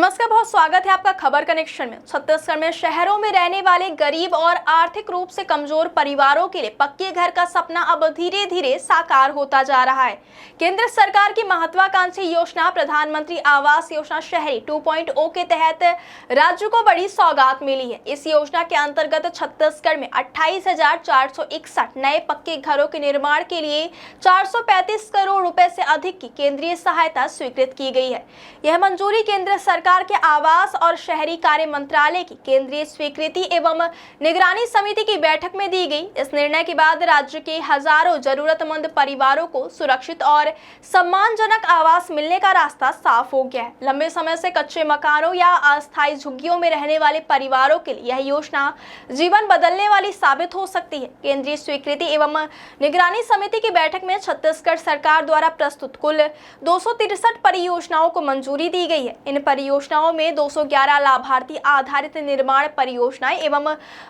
नमस्कार, बहुत स्वागत है आपका खबर कनेक्शन में। छत्तीसगढ़ में शहरों में रहने वाले गरीब और आर्थिक रूप से कमजोर परिवारों के लिए पक्के घर का सपना अब धीरे धीरे साकार होता जा रहा है। केंद्र सरकार की महत्वाकांक्षी योजना प्रधानमंत्री आवास योजना शहरी 2.0 के तहत राज्य को बड़ी सौगात मिली है। इस योजना के अंतर्गत छत्तीसगढ़ में 28,461 नए पक्के घरों के निर्माण के लिए 435 करोड़ रुपए से अधिक की केंद्रीय सहायता स्वीकृत की गई है। यह मंजूरी केंद्र सरकार के आवास और शहरी कार्य मंत्रालय की केंद्रीय स्वीकृति एवं निगरानी समिति की बैठक में दी गई। इस निर्णय के बाद राज्य के हजारों जरूरतमंद परिवारों को सुरक्षित और सम्मानजनक आवास मिलने का रास्ता साफ हो गया है। लंबे समय से कच्चे मकानों या अस्थायी झुग्गियों में रहने वाले परिवारों के लिए यह योजना जीवन बदलने वाली साबित हो सकती है। केंद्रीय स्वीकृति एवं निगरानी समिति की बैठक में छत्तीसगढ़ सरकार द्वारा प्रस्तुत कुल 263 परियोजनाओं को मंजूरी दी गई है। इन परियोजनाओं में 211 लाभार्थी आधारित निर्माण परियोजनाएं एवं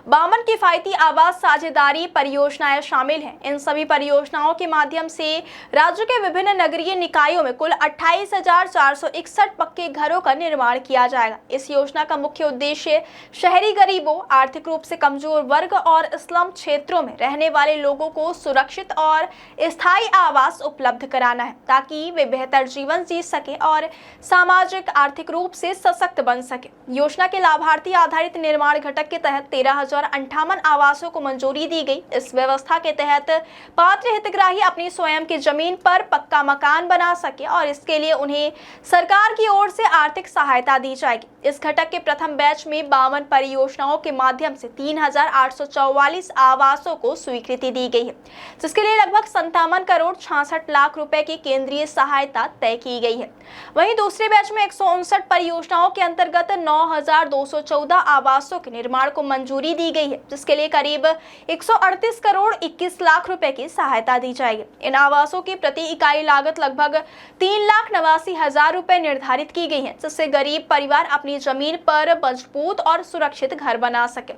52 किफायती आवास साझेदारी परियोजनाएं शामिल हैं। इन सभी परियोजनाओं के माध्यम से राज्य के विभिन्न नगरीय निकायों में कुल 28,461 पक्के घरों का निर्माण किया जाएगा। इस योजना का मुख्य उद्देश्य शहरी गरीबों, आर्थिक रूप से कमजोर वर्ग और स्लम क्षेत्रों में रहने वाले लोगों को सुरक्षित और स्थायी आवास उपलब्ध कराना है, ताकि वे बेहतर जीवन जी सके और सामाजिक आर्थिक रूप से सशक्त बन सके। योजना के लाभार्थी आधारित निर्माण घटक के तहत 13,058 आवासों को मंजूरी दी गई। इस व्यवस्था के तहत पात्र हितग्राही अपनी स्वयं की जमीन पर पक्का मकान बना सके और इसके लिए उन्हें सरकार की ओर से आर्थिक सहायता दी जाएगी। इस घटक के प्रथम बैच में 52 परियोजनाओं के माध्यम से 3,844 आवासों को स्वीकृति दी गई है, जिसके लिए लगभग 57 करोड़ 66 लाख रुपए की केंद्रीय सहायता तय की गई है। वहीं दूसरे बैच में 159 परियोजनाओं के अंतर्गत 9,214 आवासों के निर्माण को मंजूरी दी गई है, जिसके लिए करीब 138 करोड़ 21 लाख रुपए की सहायता दी जाएगी। इन आवासों की प्रति इकाई लागत लगभग 3,89,000 रुपए निर्धारित की गई है, जिससे गरीब परिवार अपनी जमीन पर मजबूत और सुरक्षित घर बना सके।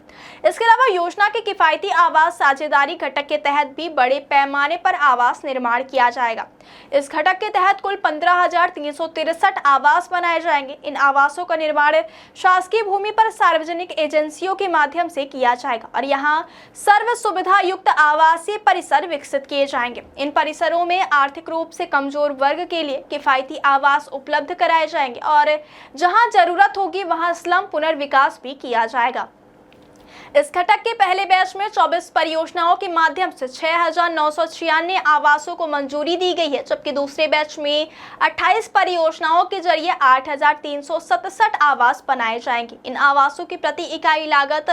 इसके अलावा योजना के किफायती आवास साझेदारी घटक के तहत भी बड़े पैमाने पर आवास निर्माण किया जाएगा। इस घटक के तहत कुल 15,363 आवास बनाए जाएंगे। इन आवासों का निर्माण शासकीय भूमि पर सार्वजनिक एजेंसियों के माध्यम से किया जाएगा और यहाँ सर्व सुविधा युक्त आवासीय परिसर विकसित किए जाएंगे। इन परिसरों में आर्थिक रूप से कमजोर वर्ग के लिए किफायती आवास उपलब्ध कराए जाएंगे और जहां जरूरत होगी वहां स्लम पुनर्विकास भी किया जाएगा। इस घटक के पहले बैच में 24 परियोजनाओं के माध्यम से 6,996 आवासों को मंजूरी दी गई है, जबकि दूसरे बैच में 28 परियोजनाओं के जरिए 8,367 आवास बनाए जाएंगे। इन आवासों की प्रति इकाई लागत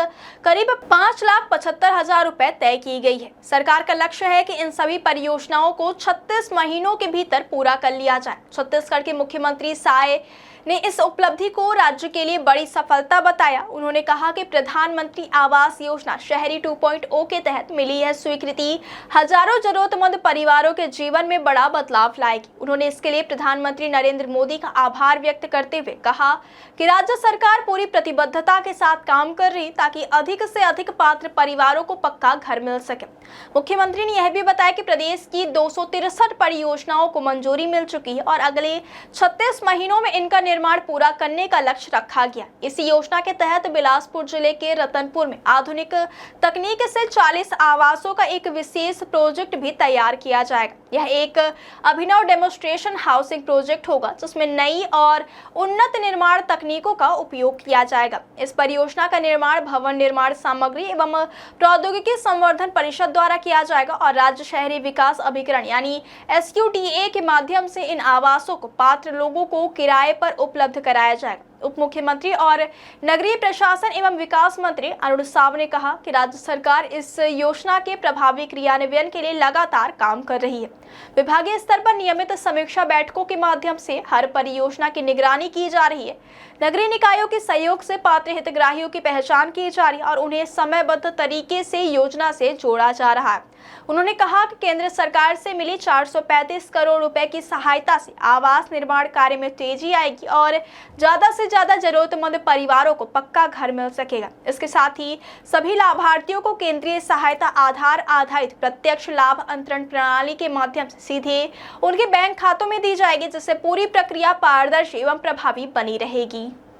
करीब 5,75,000 रुपए तय की गई है। सरकार का लक्ष्य है कि इन सभी परियोजनाओं को 36 महीनों के भीतर पूरा कर लिया जाए। छत्तीसगढ़ के मुख्यमंत्री साय ने इस उपलब्धि को राज्य के लिए बड़ी सफलता बताया। उन्होंने कहा कि प्रधानमंत्री आवास योजना शहरी 2.0 के तहत मिली यह स्वीकृति हजारों जरूरतमंद परिवारों के जीवन में बड़ा बदलाव लाएगी। उन्होंने इसके लिए प्रधानमंत्री नरेंद्र मोदी का आभार व्यक्त करते हुए कहा कि राज्य सरकार पूरी प्रतिबद्धता के साथ काम कर रही, ताकि अधिक से अधिक पात्र परिवारों को पक्का घर मिल सके। मुख्यमंत्री ने यह भी बताया कि प्रदेश की 263 परियोजनाओं को मंजूरी मिल चुकी है और अगले 36 महीनों में इनका निर्माण पूरा करने का लक्ष्य रखा गया। इस योजना के तहत बिलासपुर जिले के रतनपुर में आधुनिक तकनीक से 40 आवासों का एक विशेष प्रोजेक्ट भी तैयार किया जाएगा। यह एक अभिनव डेमोन्स्ट्रेशन हाउसिंग प्रोजेक्ट होगा, जिसमें नई और उन्नत निर्माण तकनीकों का उपयोग किया जाएगा। इस परियोजना का निर्माण भवन निर्माण सामग्री एवं प्रौद्योगिकी संवर्धन परिषद द्वारा किया जाएगा और राज्य शहरी विकास अभिकरण यानी SUDA के माध्यम से इन आवासों को पात्र लोगों को किराए पर उपलब्ध कराया जाएगा। उप मुख्यमंत्री और नगरीय प्रशासन एवं विकास मंत्री अरुण साव ने कहा कि राज्य सरकार इस योजना के प्रभावी क्रियान्वयन के लिए लगातार काम कर रही है। विभागीय स्तर पर नियमित समीक्षा बैठकों के माध्यम से हर परियोजना की निगरानी की जा रही है। नगरीय निकायों के सहयोग से पात्र हितग्राहियों की पहचान की जा रही है और उन्हें समयबद्ध तरीके से योजना से जोड़ा जा रहा है। उन्होंने कहा कि केंद्र सरकार से मिली 435 करोड़ रुपए की सहायता से आवास निर्माण कार्य में तेजी आएगी और ज्यादा से ज्यादा जरूरतमंद परिवारों को पक्का घर मिल सकेगा। इसके साथ ही सभी लाभार्थियों को केंद्रीय सहायता आधार आधारित प्रत्यक्ष लाभ अंतरण प्रणाली के माध्यम से सीधे उनके बैंक खातों में दी जाएगी, जिससे पूरी प्रक्रिया पारदर्शी एवं प्रभावी बनी रहेगी।